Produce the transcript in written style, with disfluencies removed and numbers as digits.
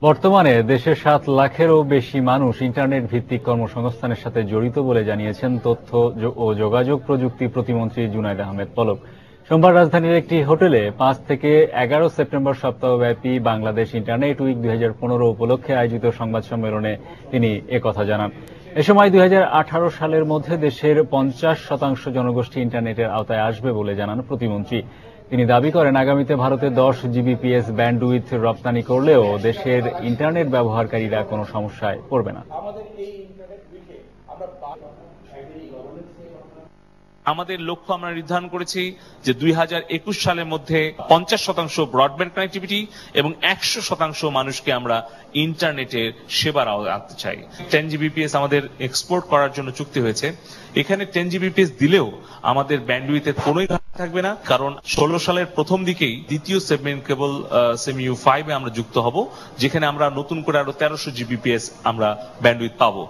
বর্তমানে দেশের 7 লাখেরও বেশি মানুষ ইন্টারনেট ভিত্তিক কর্মসংস্থানের সাথে জড়িত বলে জানিয়েছেন তথ্য ও যোগাযোগ প্রযুক্তি প্রতিমন্ত্রী জুনায়েদ আহমেদ পলক। সোমবার রাজধানীর একটি হোটেলে 5 থেকে 11 সেপ্টেম্বর সপ্তাহব্যাপী বাংলাদেশ ইন্টারনেট উইক 2015 উপলক্ষে আয়োজিত সংবাদ সম্মেলনে তিনি একথা জানান। এ সময় 2018 সালের মধ্যে দেশের 50% জনগোষ্ঠী ইন্টারনেটের আওতায় আসবে বলে জানান প্রতিমন্ত্রী। তিনি দাবি করেন, আগামীতে ভারতে 10 জিবিপিএস ব্যান্ডউইথ রপ্তানি করলেও দেশের ইন্টারনেট ব্যবহারকারীরা কোনো সমস্যায় পড়বে না। আমাদের লক্ষ্য আমরা নির্ধারণ করেছি যে 2021 সালের মধ্যে 50% ব্রডব্যান্ড কানেক্টিভিটি এবং 100% মানুষকে আমরা ইন্টারনেটের সেবার আনতে চাই। 10 জিবিপিএস আমাদের এক্সপোর্ট করার জন্য চুক্তি হয়েছে। এখানে 10 জিবিপিএস দিলেও আমাদের ব্যান্ডউইথের কোনোই ঘাটতি থাকবে না, কারণ 16 সালের প্রথম দিকেই দ্বিতীয় সেগমেন্ট কেবল সেমিইউ 5 এ আমরা যুক্ত হব, যেখানে আমরা নতুন করে আরো 1300 জিবিপিএস আমরা ব্যান্ডউইথ পাবো।